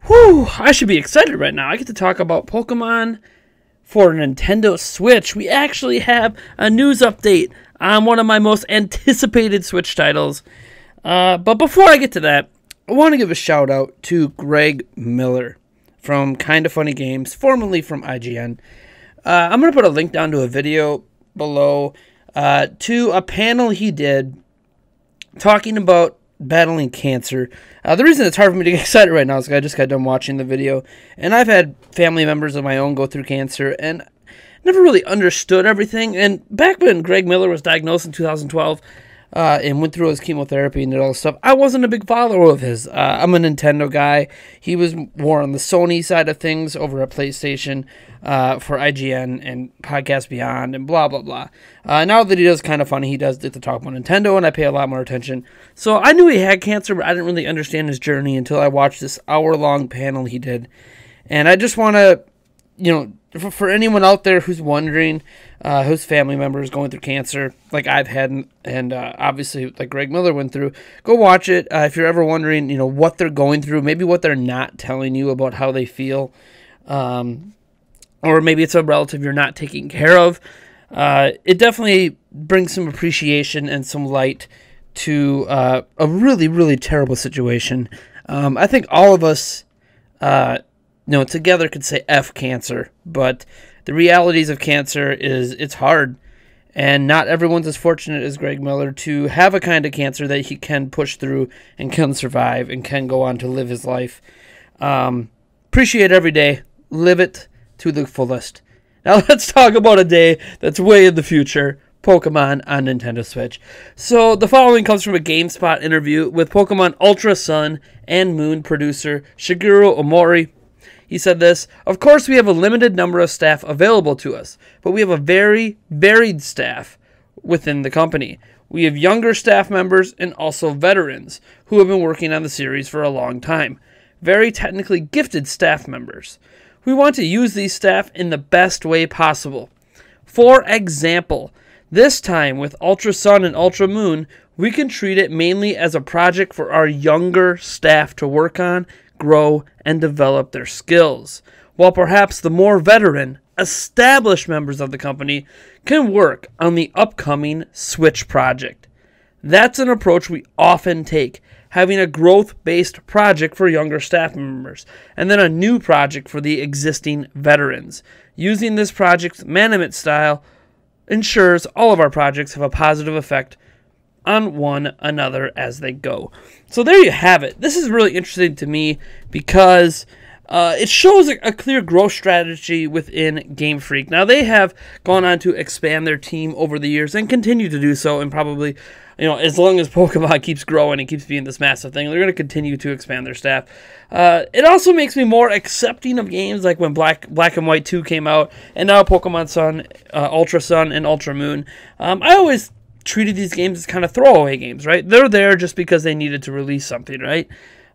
Whew, I should be excited right now. I get to talk about Pokemon for Nintendo Switch. We actually have a news update on one of my most anticipated Switch titles. But before I get to that, I want to give a shout out to Greg Miller from Kinda Funny Games, formerly from IGN. I'm going to put a link down to a video below to a panel he did talking about battling cancer. The reason it's hard for me to get excited right now is because I just got done watching the video, and I've had family members of my own go through cancer, and never really understood everything. And back when Greg Miller was diagnosed in 2012 and went through his chemotherapy and did all this stuff, I wasn't a big follower of his. I'm a Nintendo guy. He was more on the Sony side of things over at PlayStation for IGN and Podcast Beyond and blah, blah, blah. Now that he does Kinda Funny, he does get to talk about Nintendo, and I pay a lot more attention. So I knew he had cancer, but I didn't really understand his journey until I watched this hour-long panel he did. And I just want to, for anyone out there who's wondering, whose family member is going through cancer, like I've had, and obviously like Greg Miller went through, go watch it. If you're ever wondering, what they're going through, maybe what they're not telling you about how they feel, or maybe it's a relative you're not taking care of, it definitely brings some appreciation and some light to a really, really terrible situation. I think all of us, together could say F cancer, but the realities of cancer is it's hard, and not everyone's as fortunate as Greg Miller to have a kind of cancer that he can push through and can survive and can go on to live his life. Appreciate every day. Live it to the fullest. Now let's talk about a day that's way in the future. Pokemon on Nintendo Switch. So the following comes from a GameSpot interview with Pokemon Ultra Sun and Moon producer Shigeru Omori. He said this: "Of course, we have a limited number of staff available to us, but we have a very varied staff within the company. We have younger staff members and also veterans who have been working on the series for a long time. Very technically gifted staff members. We want to use these staff in the best way possible. For example, this time with Ultra Sun and Ultra Moon, we can treat it mainly as a project for our younger staff to work on, grow, and develop their skills, while perhaps the more veteran, established members of the company can work on the upcoming Switch project. That's an approach we often take, having a growth-based project for younger staff members, and then a new project for the existing veterans. Using this project's management style ensures all of our projects have a positive effect on one another as they go." So there you have it. This is really interesting to me because it shows a clear growth strategy within Game Freak. Now, they have gone on to expand their team over the years and continue to do so, and probably, as long as Pokemon keeps growing and keeps being this massive thing, they're going to continue to expand their staff. It also makes me more accepting of games like when Black and White 2 came out, and now Pokemon Sun, Ultra Sun, and Ultra Moon. I always treated these games as kind of throwaway games, right? They're there just because they needed to release something, right?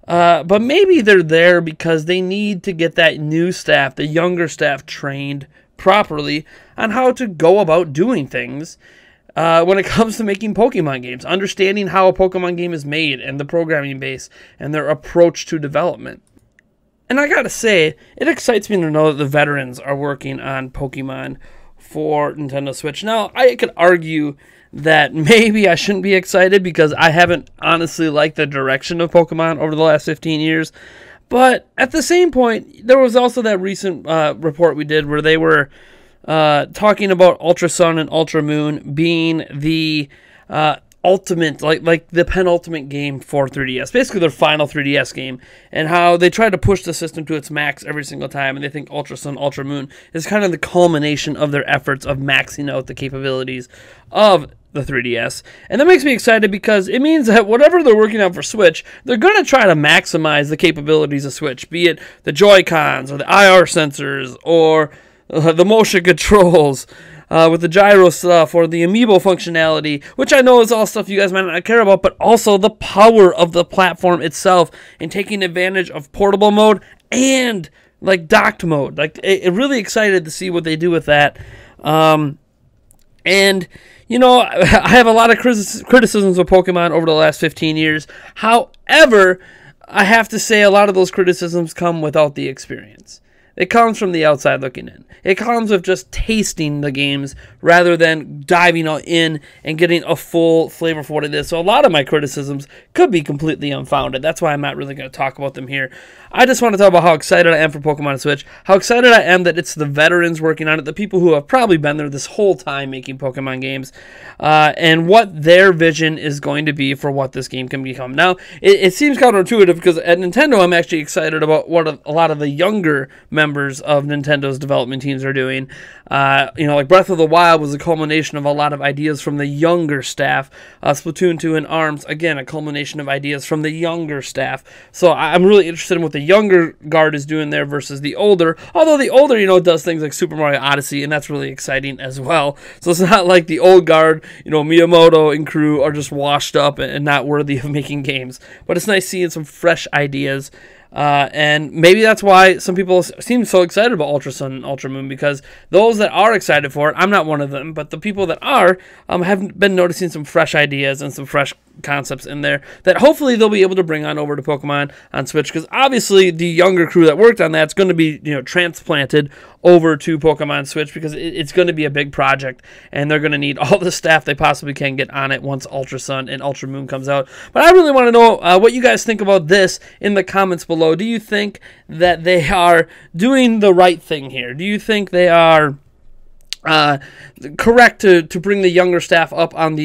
But maybe they're there because they need to get that new staff, the younger staff, trained properly on how to go about doing things when it comes to making Pokemon games, understanding how a Pokemon game is made and the programming base and their approach to development. And I gotta say, it excites me to know that the veterans are working on Pokemon for Nintendo Switch. Now, I could argue that maybe I shouldn't be excited because I haven't honestly liked the direction of Pokemon over the last 15 years. But at the same point, there was also that recent report we did where they were talking about Ultra Sun and Ultra Moon being the ultimate, like the penultimate game for 3DS, basically their final 3DS game, and how they try to push the system to its max every single time, and they think Ultra Sun, Ultra Moon is kind of the culmination of their efforts of maxing out the capabilities of the 3DS. And that makes me excited because it means that whatever they're working on for Switch, they're going to try to maximize the capabilities of Switch, be it the Joy-Cons or the IR sensors or the motion controls, with the gyro stuff or the amiibo functionality, which I know is all stuff you guys might not care about, but also the power of the platform itself and taking advantage of portable mode and like docked mode. Like, it really excited to see what they do with that. And I have a lot of criticisms of Pokemon over the last 15 years. However, I have to say a lot of those criticisms come without the experience. It comes from the outside looking in. It comes with just tasting the games rather than diving in and getting a full flavor for what it is. So a lot of my criticisms could be completely unfounded. That's why I'm not really going to talk about them here. I just want to talk about how excited I am for Pokemon Switch, how excited I am that it's the veterans working on it, the people who have probably been there this whole time making Pokemon games, and what their vision is going to be for what this game can become. Now, it seems counterintuitive because at Nintendo, I'm actually excited about what a lot of the younger members of Nintendo's development teams are doing. Like Breath of the Wild was a culmination of a lot of ideas from the younger staff. Splatoon 2 and ARMS, again, a culmination of ideas from the younger staff. So I'm really interested in what the younger guard is doing there versus the older. Although the older, does things like Super Mario Odyssey, and that's really exciting as well. So it's not like the old guard, Miyamoto and crew are just washed up and not worthy of making games. But it's nice seeing some fresh ideas. And maybe that's why some people seem so excited about Ultra Sun and Ultra Moon, because those that are excited for it, I'm not one of them, but the people that are have been noticing some fresh ideas and some fresh concepts in there that hopefully they'll be able to bring on over to Pokemon on Switch, because obviously the younger crew that worked on that's going to be transplanted over to Pokemon Switch, because it's going to be a big project and they're going to need all the staff they possibly can get on it once Ultra Sun and Ultra Moon comes out. But I really want to know what you guys think about this in the comments below. Do you think that they are doing the right thing here? Do you think they are correct to bring the younger staff up on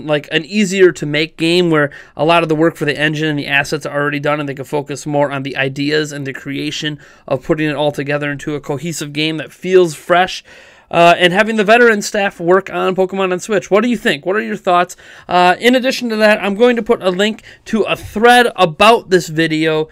like an easier to make game where a lot of the work for the engine and the assets are already done and they can focus more on the ideas and the creation of putting it all together into a cohesive game that feels fresh? And having the veteran staff work on Pokemon on Switch. What do you think? What are your thoughts? In addition to that, I'm going to put a link to a thread about this video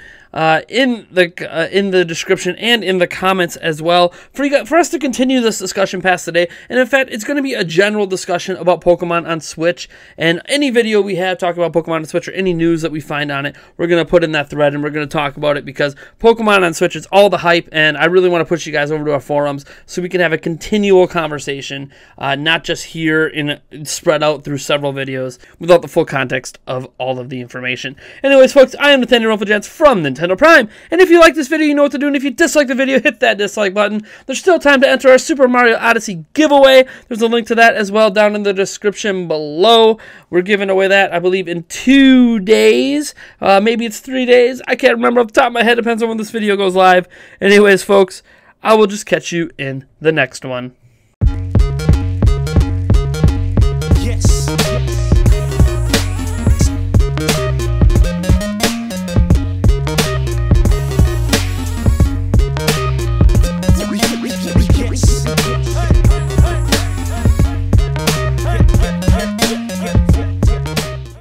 in the description and in the comments as well for us to continue this discussion past today. And in fact, it's going to be a general discussion about Pokemon on Switch, and any video we have talking about Pokemon on Switch or any news that we find on it, we're going to put in that thread and we're going to talk about it, because Pokemon on Switch is all the hype, and I really want to push you guys over to our forums so we can have a continual conversation, not just here spread out through several videos without the full context of all of the information. Anyways, folks, I am Nathaniel Rumpelgents from Nintendo Prime, and if you like this video, you know what to do, and if you dislike the video, hit that dislike button. There's still time to enter our Super Mario Odyssey giveaway. There's a link to that as well down in the description below. We're giving away that, I believe, in 2 days. Maybe it's 3 days. I can't remember off the top of my head. Depends on when this video goes live. Anyways, folks, I will just catch you in the next one.